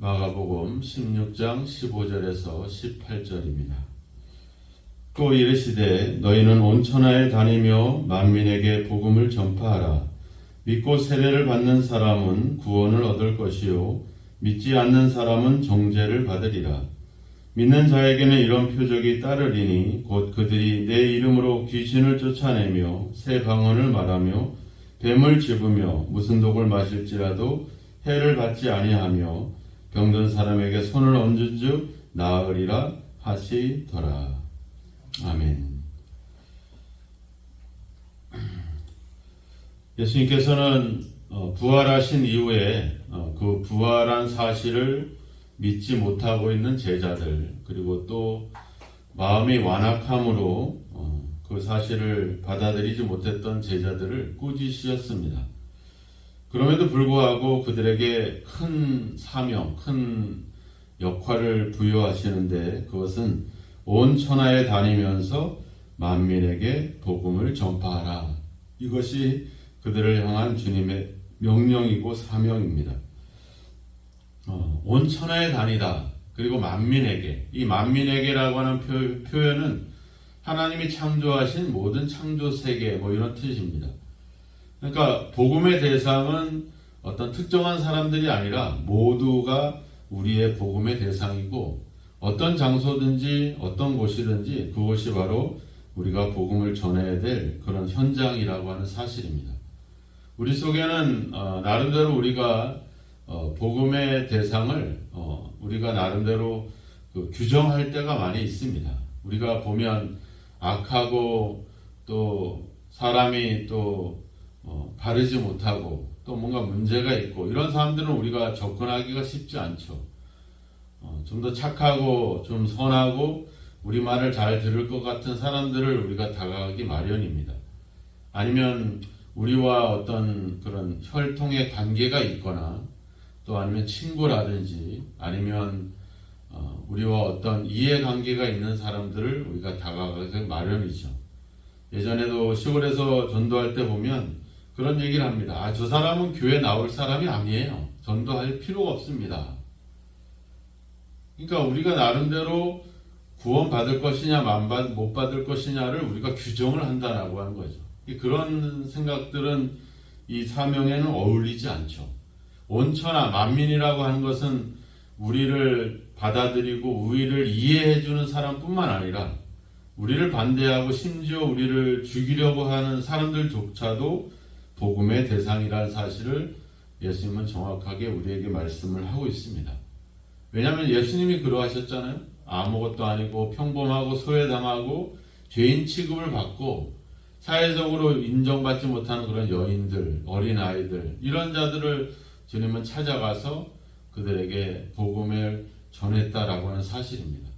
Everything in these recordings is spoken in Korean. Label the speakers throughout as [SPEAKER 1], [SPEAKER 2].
[SPEAKER 1] 마가복음 16장 15절에서 18절입니다. 또 이르시되 너희는 온 천하에 다니며 만민에게 복음을 전파하라. 믿고 세례를 받는 사람은 구원을 얻을 것이요 믿지 않는 사람은 정죄를 받으리라. 믿는 자에게는 이런 표적이 따르리니 곧 그들이 내 이름으로 귀신을 쫓아내며 새 방언을 말하며 뱀을 집으며 무슨 독을 마실지라도 해를 받지 아니하며 병든 사람에게 손을 얹은즉 나으리라 하시더라. 아멘. 예수님께서는 부활하신 이후에 그 부활한 사실을 믿지 못하고 있는 제자들, 그리고 또 마음이 완악함으로 그 사실을 받아들이지 못했던 제자들을 꾸짖으셨습니다. 그럼에도 불구하고 그들에게 큰 사명, 큰 역할을 부여하시는데 그것은 온 천하에 다니면서 만민에게 복음을 전파하라. 이것이 그들을 향한 주님의 명령이고 사명입니다. 온 천하에 다니다. 그리고 만민에게. 이 만민에게라고 하는 표현은 하나님이 창조하신 모든 창조 세계 이런 뜻입니다. 그러니까 복음의 대상은 어떤 특정한 사람들이 아니라 모두가 우리의 복음의 대상이고 어떤 장소든지 어떤 곳이든지 그곳이 바로 우리가 복음을 전해야 될 그런 현장이라고 하는 사실입니다. 우리 속에는 나름대로 우리가 복음의 대상을 우리가 나름대로 규정할 때가 많이 있습니다. 우리가 보면 악하고 또 사람이 또 바르지 못하고 또 뭔가 문제가 있고 이런 사람들은 우리가 접근하기가 쉽지 않죠. 좀 더 착하고 좀 선하고 우리 말을 잘 들을 것 같은 사람들을 우리가 다가가기 마련입니다. 아니면 우리와 어떤 그런 혈통의 관계가 있거나 또 아니면 친구라든지 아니면 우리와 어떤 이해관계가 있는 사람들을 우리가 다가가기 마련이죠. 예전에도 시골에서 전도할 때 보면 그런 얘기를 합니다. 저 사람은 교회 나올 사람이 아니에요. 전도할 필요가 없습니다. 그러니까 우리가 나름대로 구원 받을 것이냐 못 받을 것이냐를 우리가 규정을 한다라고 하는 거죠. 그런 생각들은 이 사명에는 어울리지 않죠. 온천하 만민이라고 하는 것은 우리를 받아들이고 우리를 이해해주는 사람뿐만 아니라 우리를 반대하고 심지어 우리를 죽이려고 하는 사람들조차도 복음의 대상이라는 사실을 예수님은 정확하게 우리에게 말씀을 하고 있습니다. 왜냐하면 예수님이 그러하셨잖아요. 아무것도 아니고 평범하고 소외당하고 죄인 취급을 받고 사회적으로 인정받지 못하는 그런 여인들, 어린아이들 이런 자들을 주님은 찾아가서 그들에게 복음을 전했다라고 하는 사실입니다.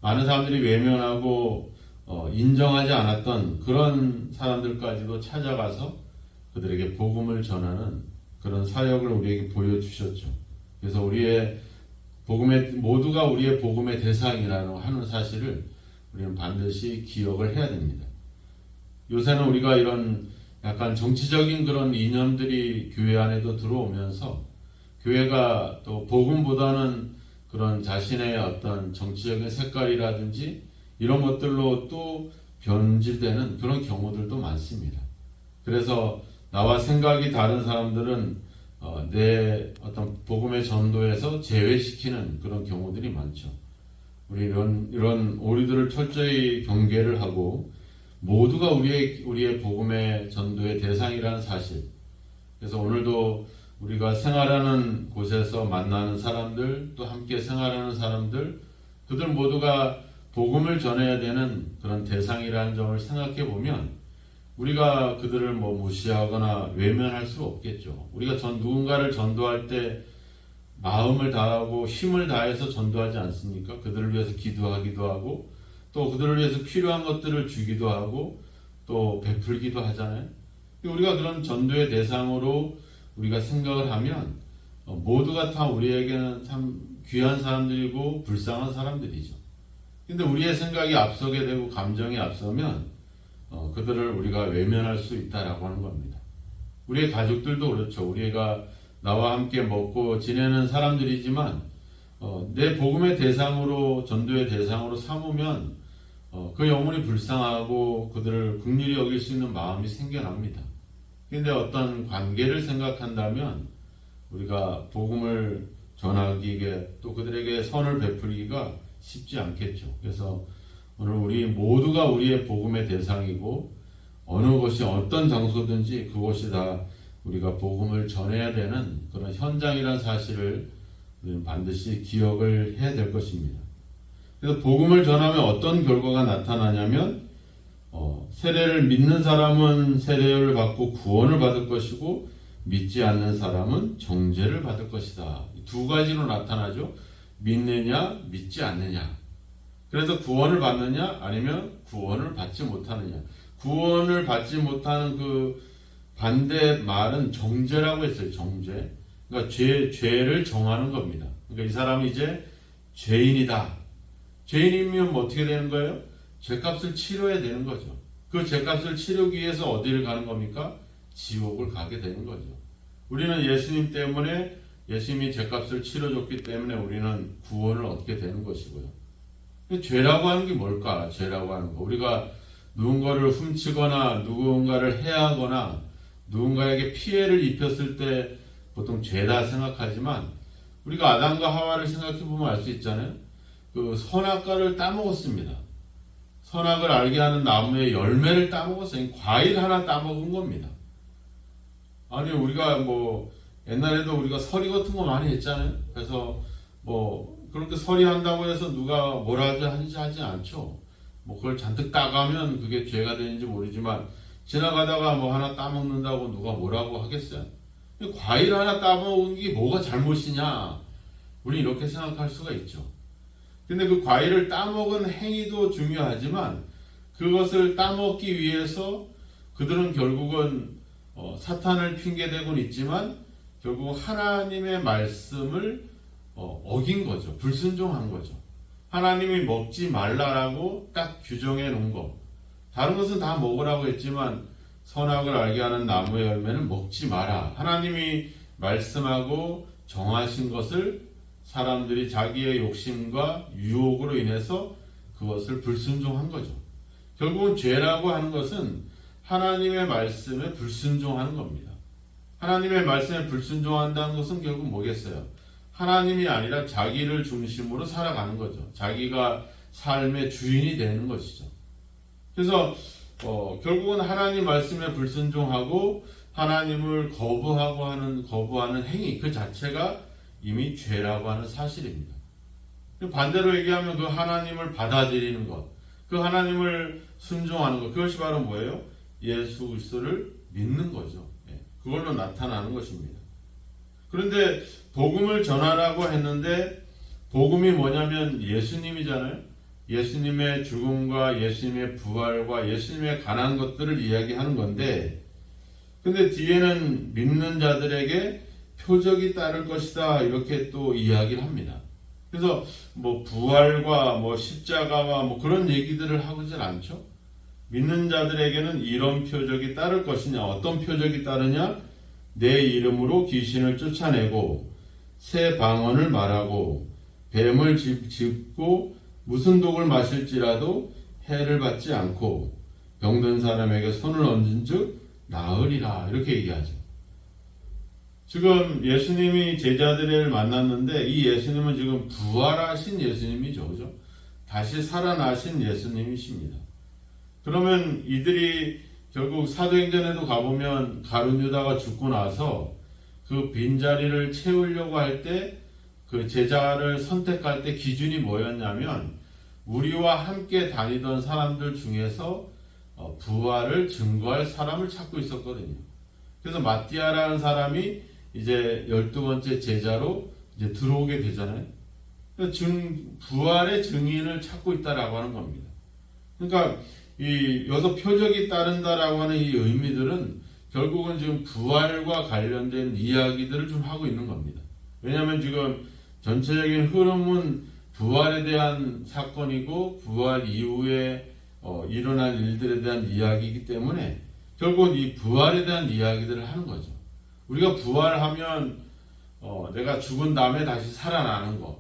[SPEAKER 1] 많은 사람들이 외면하고 인정하지 않았던 그런 사람들까지도 찾아가서 그들에게 복음을 전하는 그런 사역을 우리에게 보여주셨죠. 그래서 모두가 우리의 복음의 대상이라는 하는 사실을 우리는 반드시 기억을 해야 됩니다. 요새는 우리가 이런 약간 정치적인 그런 이념들이 교회 안에도 들어오면서 교회가 또 복음보다는 그런 자신의 어떤 정치적인 색깔이라든지 이런 것들로 또 변질되는 그런 경우들도 많습니다. 그래서 나와 생각이 다른 사람들은 내 어떤 복음의 전도에서 제외시키는 그런 경우들이 많죠. 우리 이런 오리들을 철저히 경계를 하고 모두가 우리의 복음의 전도의 대상이라는 사실. 그래서 오늘도 우리가 생활하는 곳에서 만나는 사람들, 또 함께 생활하는 사람들, 그들 모두가 복음을 전해야 되는 그런 대상이라는 점을 생각해 보면 우리가 그들을 무시하거나 외면할 수 없겠죠. 우리가 누군가를 전도할 때 마음을 다하고 힘을 다해서 전도하지 않습니까? 그들을 위해서 기도하기도 하고 또 그들을 위해서 필요한 것들을 주기도 하고 또 베풀기도 하잖아요. 우리가 그런 전도의 대상으로 우리가 생각을 하면 모두가 다 우리에게는 참 귀한 사람들이고 불쌍한 사람들이죠. 근데 우리의 생각이 앞서게 되고 감정이 앞서면 그들을 우리가 외면할 수 있다라고 하는 겁니다. 우리의 가족들도 그렇죠. 우리가 나와 함께 먹고 지내는 사람들이지만 내 복음의 대상으로 전도의 대상으로 삼으면 그 영혼이 불쌍하고 그들을 긍휼히 여길 수 있는 마음이 생겨납니다. 그런데 어떤 관계를 생각한다면 우리가 복음을 전하기에 또 그들에게 선을 베풀기가 쉽지 않겠죠. 그래서 오늘 우리 모두가 우리의 복음의 대상이고 어느 곳이 어떤 장소든지 그곳이 다 우리가 복음을 전해야 되는 그런 현장이라는 사실을 우리는 반드시 기억을 해야 될 것입니다. 그래서 복음을 전하면 어떤 결과가 나타나냐면 세례를 믿는 사람은 세례를 받고 구원을 받을 것이고 믿지 않는 사람은 정죄를 받을 것이다. 두 가지로 나타나죠. 믿느냐 믿지 않느냐. 그래서 구원을 받느냐 아니면 구원을 받지 못하느냐. 구원을 받지 못하는 그 반대 말은 정죄라고 했어요. 정죄. 그러니까 죄를 정하는 겁니다. 그러니까 이 사람이 이제 죄인이다. 죄인이면 어떻게 되는 거예요? 죄값을 치러야 되는 거죠. 그 죄값을 치르기 위해서 어디를 가는 겁니까? 지옥을 가게 되는 거죠. 우리는 예수님 때문에 예수님이 죄값을 치러줬기 때문에 우리는 구원을 얻게 되는 것이고요. 죄라고 하는 게 뭘까? 죄라고 하는 거. 우리가 누군가를 훔치거나 누군가를 해하거나 누군가에게 피해를 입혔을 때 보통 죄다 생각하지만 우리가 아담과 하와를 생각해 보면 알 수 있잖아요. 그 선악과를 따먹었습니다. 선악을 알게 하는 나무의 열매를 따먹었어요. 과일 하나 따먹은 겁니다. 아니 우리가 옛날에도 우리가 서리 같은 거 많이 했잖아요. 그래서 그렇게 서리 한다고 해서 누가 뭐라 하지 않죠. 그걸 잔뜩 따가면 그게 죄가 되는지 모르지만 지나가다가 하나 따먹는다고 누가 뭐라고 하겠어요. 과일 하나 따먹은 게 뭐가 잘못이냐. 우리 이렇게 생각할 수가 있죠. 근데 그 과일을 따먹은 행위도 중요하지만 그것을 따먹기 위해서 그들은 결국은 사탄을 핑계대고는 있지만 결국 하나님의 말씀을 어긴 거죠. 불순종한 거죠. 하나님이 먹지 말라라고 딱 규정해 놓은 거. 다른 것은 다 먹으라고 했지만 선악을 알게 하는 나무의 열매는 먹지 마라. 하나님이 말씀하고 정하신 것을 사람들이 자기의 욕심과 유혹으로 인해서 그것을 불순종한 거죠. 결국은 죄라고 하는 것은 하나님의 말씀에 불순종하는 겁니다. 하나님의 말씀에 불순종한다는 것은 결국 뭐겠어요? 하나님이 아니라 자기를 중심으로 살아가는 거죠. 자기가 삶의 주인이 되는 것이죠. 그래서 결국은 하나님 말씀에 불순종하고 하나님을 거부하는 행위 그 자체가 이미 죄라고 하는 사실입니다. 반대로 얘기하면 그 하나님을 받아들이는 것, 그 하나님을 순종하는 것, 그것이 바로 뭐예요? 예수 그리스도를 믿는 거죠. 그걸로 나타나는 것입니다. 그런데 복음을 전하라고 했는데 복음이 뭐냐면 예수님이잖아요. 예수님의 죽음과 예수님의 부활과 예수님의 관한 것들을 이야기하는 건데 근데 뒤에는 믿는 자들에게 표적이 따를 것이다 이렇게 또 이야기를 합니다. 그래서 부활과 십자가와 그런 얘기들을 하고는 않죠. 믿는 자들에게는 이런 표적이 따를 것이냐, 어떤 표적이 따르냐? 내 이름으로 귀신을 쫓아내고 새 방언을 말하고 뱀을 짚고 무슨 독을 마실지라도 해를 받지 않고 병든 사람에게 손을 얹은 즉 나으리라 이렇게 얘기하죠. 지금 예수님이 제자들을 만났는데 이 예수님은 지금 부활하신 예수님이죠. 그죠? 다시 살아나신 예수님이십니다. 그러면 이들이 결국 사도행전에도 가보면 가룟 유다가 죽고 나서 그 빈자리를 채우려고 할 때 그 제자를 선택할 때 기준이 뭐였냐면 우리와 함께 다니던 사람들 중에서 부활을 증거할 사람을 찾고 있었거든요. 그래서 마띠아라는 사람이 이제 12번째 제자로 이제 들어오게 되잖아요. 부활의 증인을 찾고 있다라고 하는 겁니다. 그러니까 여기서 표적이 따른다라고 하는 이 의미들은 결국은 지금 부활과 관련된 이야기들을 좀 하고 있는 겁니다. 왜냐하면 지금 전체적인 흐름은 부활에 대한 사건이고 부활 이후에 일어난 일들에 대한 이야기이기 때문에 결국은 이 부활에 대한 이야기들을 하는 거죠. 우리가 부활하면 내가 죽은 다음에 다시 살아나는 거.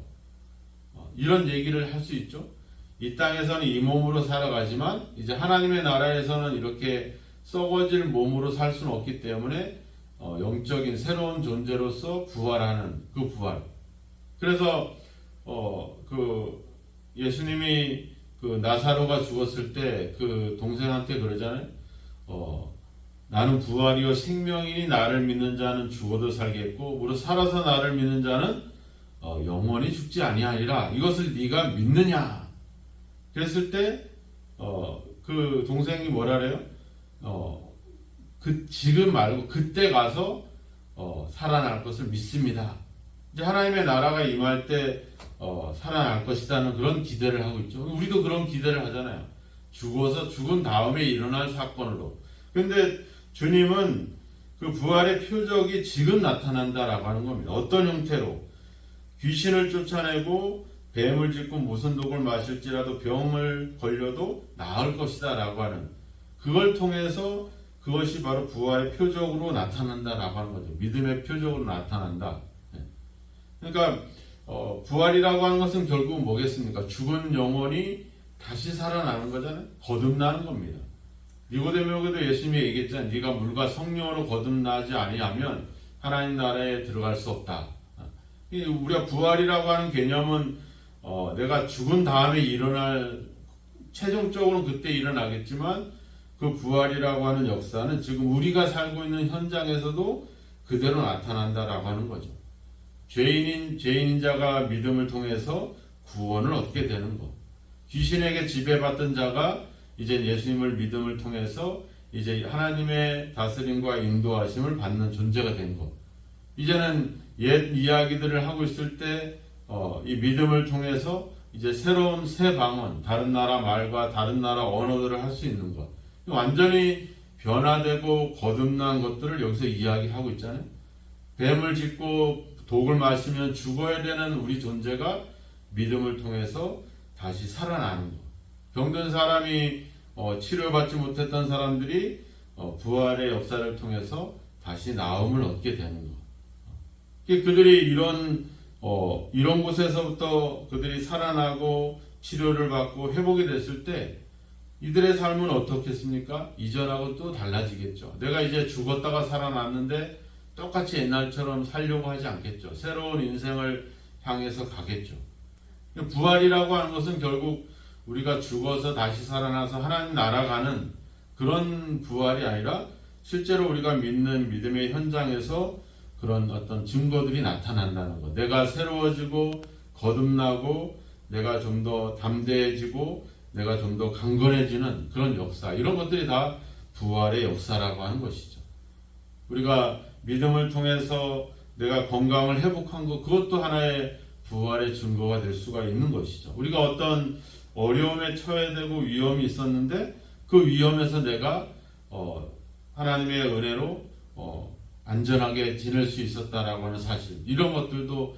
[SPEAKER 1] 이런 얘기를 할 수 있죠. 이 땅에서는 이 몸으로 살아가지만 이제 하나님의 나라에서는 이렇게 썩어질 몸으로 살 수는 없기 때문에 영적인 새로운 존재로서 부활하는 그 부활. 그래서 그 예수님이 그 나사로가 죽었을 때 그 동생한테 그러잖아요. 나는 부활이요 생명이니 나를 믿는 자는 죽어도 살겠고 무릇 살아서 나를 믿는 자는 영원히 죽지 아니하리라. 이것을 네가 믿느냐? 그랬을 때 그 동생이 뭐라 그래요? 지금 말고 그때 가서 살아날 것을 믿습니다. 이제 하나님의 나라가 임할 때 살아날 것이라는 그런 기대를 하고 있죠. 우리도 그런 기대를 하잖아요. 죽어서 죽은 다음에 일어날 사건으로. 근데 주님은 그 부활의 표적이 지금 나타난다라고 하는 겁니다. 어떤 형태로? 귀신을 쫓아내고 뱀을 짚고 무슨 독을 마실지라도 병을 걸려도 나을 것이다 라고 하는, 그걸 통해서 그것이 바로 부활의 표적으로 나타난다라고 하는 거죠. 믿음의 표적으로 나타난다. 그러니까 부활이라고 하는 것은 결국 뭐겠습니까? 죽은 영혼이 다시 살아나는 거잖아요. 거듭나는 겁니다. 니고데모에게도 예수님이 얘기했잖아요. 네가 물과 성령으로 거듭나지 아니하면 하나님 나라에 들어갈 수 없다. 우리가 부활이라고 하는 개념은 내가 죽은 다음에 일어날, 최종적으로는 그때 일어나겠지만 그 부활이라고 하는 역사는 지금 우리가 살고 있는 현장에서도 그대로 나타난다라고 하는 거죠. 죄인인 자가 믿음을 통해서 구원을 얻게 되는 것. 귀신에게 지배받던 자가 이제 예수님을 믿음을 통해서 이제 하나님의 다스림과 인도하심을 받는 존재가 된 것. 이제는 옛 이야기들을 하고 있을 때 이 믿음을 통해서 이제 새로운 새 방언, 다른 나라 말과 다른 나라 언어들을 할 수 있는 것. 완전히 변화되고 거듭난 것들을 여기서 이야기하고 있잖아요. 뱀을 짚고 독을 마시면 죽어야 되는 우리 존재가 믿음을 통해서 다시 살아나는 것. 병든 사람이 치료받지 못했던 사람들이 부활의 역사를 통해서 다시 나음을 얻게 되는 것. 그들이 이런 곳에서부터 그들이 살아나고 치료를 받고 회복이 됐을 때 이들의 삶은 어떻겠습니까? 이전하고 또 달라지겠죠. 내가 이제 죽었다가 살아났는데 똑같이 옛날처럼 살려고 하지 않겠죠. 새로운 인생을 향해서 가겠죠. 부활이라고 하는 것은 결국 우리가 죽어서 다시 살아나서 하나님 나라 가는 그런 부활이 아니라 실제로 우리가 믿는 믿음의 현장에서 그런 어떤 증거들이 나타난다는 것. 내가 새로워지고 거듭나고 내가 좀 더 담대해지고 내가 좀 더 강건해지는 그런 역사. 이런 것들이 다 부활의 역사라고 하는 것이죠. 우리가 믿음을 통해서 내가 건강을 회복한 것, 그것도 하나의 부활의 증거가 될 수가 있는 것이죠. 우리가 어떤 어려움에 처해되고 위험이 있었는데 그 위험에서 내가 하나님의 은혜로 안전하게 지낼 수 있었다라고 하는 사실, 이런 것들도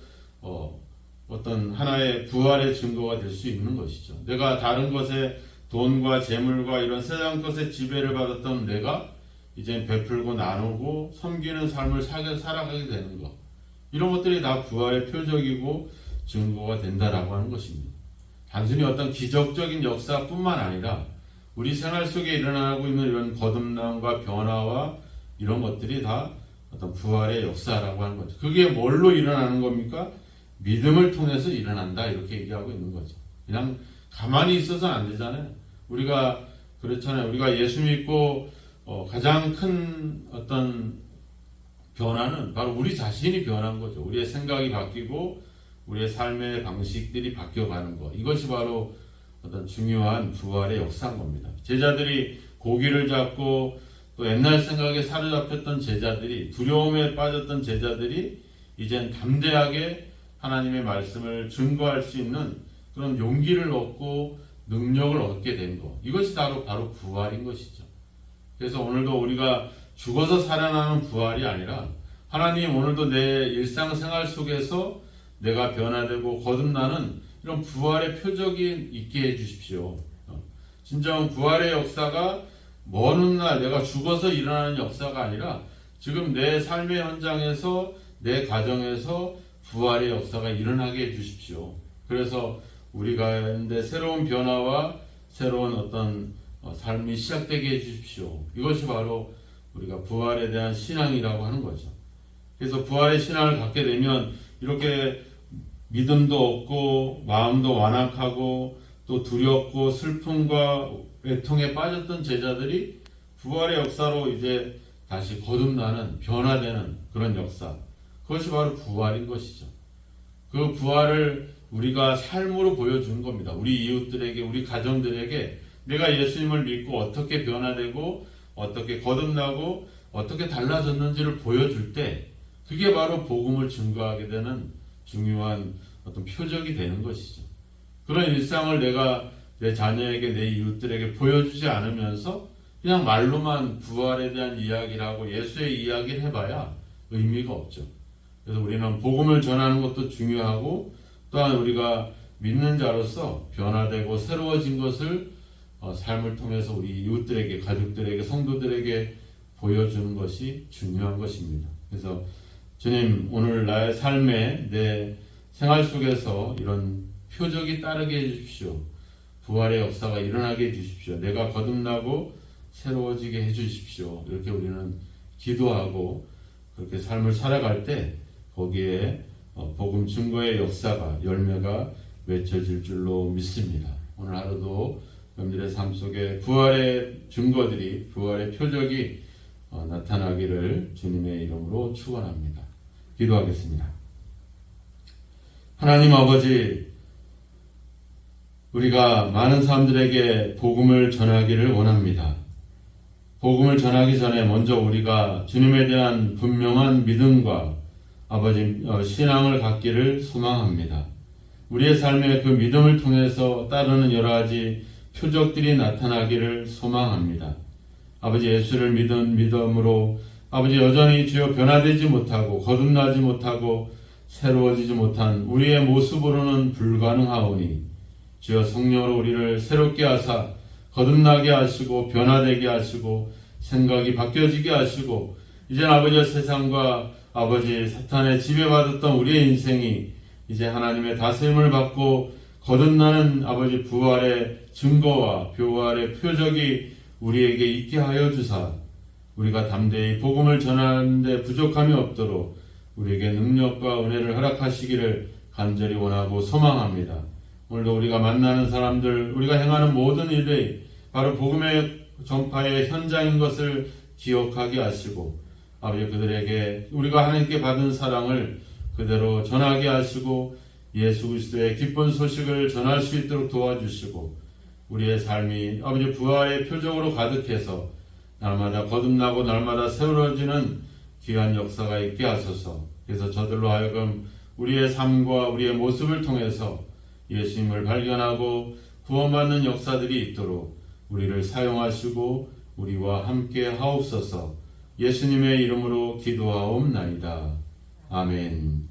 [SPEAKER 1] 어떤 하나의 부활의 증거가 될 수 있는 것이죠. 내가 다른 것에 돈과 재물과 이런 세상 것에 지배를 받았던 내가 이제 베풀고 나누고 섬기는 삶을 살아가게 되는 것, 이런 것들이 다 부활의 표적이고 증거가 된다라고 하는 것입니다. 단순히 어떤 기적적인 역사뿐만 아니라 우리 생활 속에 일어나고 있는 이런 거듭남과 변화와 이런 것들이 다 어떤 부활의 역사라고 하는 거죠. 그게 뭘로 일어나는 겁니까? 믿음을 통해서 일어난다, 이렇게 얘기하고 있는 거죠. 그냥 가만히 있어서는 안 되잖아요. 우리가 그렇잖아요. 우리가 예수 믿고 가장 큰 어떤 변화는 바로 우리 자신이 변한 거죠. 우리의 생각이 바뀌고 우리의 삶의 방식들이 바뀌어가는 것. 이것이 바로 어떤 중요한 부활의 역사인 겁니다. 제자들이 고기를 잡고 또 옛날 생각에 사로잡혔던 제자들이, 두려움에 빠졌던 제자들이 이젠 담대하게 하나님의 말씀을 증거할 수 있는 그런 용기를 얻고 능력을 얻게 된 것. 이것이 바로 부활인 것이죠. 그래서 오늘도 우리가 죽어서 살아나는 부활이 아니라 하나님 오늘도 내 일상생활 속에서 내가 변화되고 거듭나는 이런 부활의 표적이 있게 해주십시오. 진정 부활의 역사가 먼 훗날 내가 죽어서 일어나는 역사가 아니라 지금 내 삶의 현장에서 내 가정에서 부활의 역사가 일어나게 해주십시오. 그래서 우리 가운데 새로운 변화와 새로운 어떤 삶이 시작되게 해주십시오. 이것이 바로 우리가 부활에 대한 신앙이라고 하는 거죠. 그래서 부활의 신앙을 갖게 되면 이렇게 믿음도 없고 마음도 완악하고 또 두렵고 슬픔과 외통에 빠졌던 제자들이 부활의 역사로 이제 다시 거듭나는 변화되는 그런 역사, 그것이 바로 부활인 것이죠. 그 부활을 우리가 삶으로 보여주는 겁니다. 우리 이웃들에게, 우리 가정들에게 내가 예수님을 믿고 어떻게 변화되고 어떻게 거듭나고 어떻게 달라졌는지를 보여줄 때 그게 바로 복음을 증거하게 되는 중요한 어떤 표적이 되는 것이죠. 그런 일상을 내가 내 자녀에게, 내 이웃들에게 보여주지 않으면서 그냥 말로만 부활에 대한 이야기를 하고 예수의 이야기를 해봐야 의미가 없죠. 그래서 우리는 복음을 전하는 것도 중요하고 또한 우리가 믿는 자로서 변화되고 새로워진 것을 삶을 통해서 우리 이웃들에게, 가족들에게, 성도들에게 보여주는 것이 중요한 것입니다. 그래서 주님, 오늘 나의 삶에 내 생활 속에서 이런 표적이 따르게 해주십시오. 부활의 역사가 일어나게 해주십시오. 내가 거듭나고 새로워지게 해주십시오. 이렇게 우리는 기도하고 그렇게 삶을 살아갈 때 거기에 복음 증거의 역사가, 열매가 맺혀질 줄로 믿습니다. 오늘 하루도 여러분들의 삶 속에 부활의 증거들이, 부활의 표적이 나타나기를 주님의 이름으로 축원합니다. 기도하겠습니다. 하나님 아버지, 우리가 많은 사람들에게 복음을 전하기를 원합니다. 복음을 전하기 전에 먼저 우리가 주님에 대한 분명한 믿음과 아버지 신앙을 갖기를 소망합니다. 우리의 삶에 그 믿음을 통해서 따르는 여러 가지 표적들이 나타나기를 소망합니다. 아버지, 예수를 믿은 믿음으로 아버지 여전히 주여 변화되지 못하고 거듭나지 못하고 새로워지지 못한 우리의 모습으로는 불가능하오니 주여 성령으로 우리를 새롭게 하사 거듭나게 하시고 변화되게 하시고 생각이 바뀌어지게 하시고 이제 아버지 세상과 아버지 사탄의 지배받았던 우리의 인생이 이제 하나님의 다스림을 받고 거듭나는 아버지 부활의 증거와 부활의 표적이 우리에게 있게 하여 주사 우리가 담대히 복음을 전하는 데 부족함이 없도록 우리에게 능력과 은혜를 허락하시기를 간절히 원하고 소망합니다. 오늘도 우리가 만나는 사람들, 우리가 행하는 모든 일들이 바로 복음의 전파의 현장인 것을 기억하게 하시고 아버지 그들에게 우리가 하나님께 받은 사랑을 그대로 전하게 하시고 예수 그리스도의 기쁜 소식을 전할 수 있도록 도와주시고 우리의 삶이 아버지 부활의 표적으로 가득해서 날마다 거듭나고 날마다 새로워지는 귀한 역사가 있게 하소서. 그래서 저들로 하여금 우리의 삶과 우리의 모습을 통해서 예수님을 발견하고 구원받는 역사들이 있도록 우리를 사용하시고 우리와 함께 하옵소서. 예수님의 이름으로 기도하옵나이다. 아멘.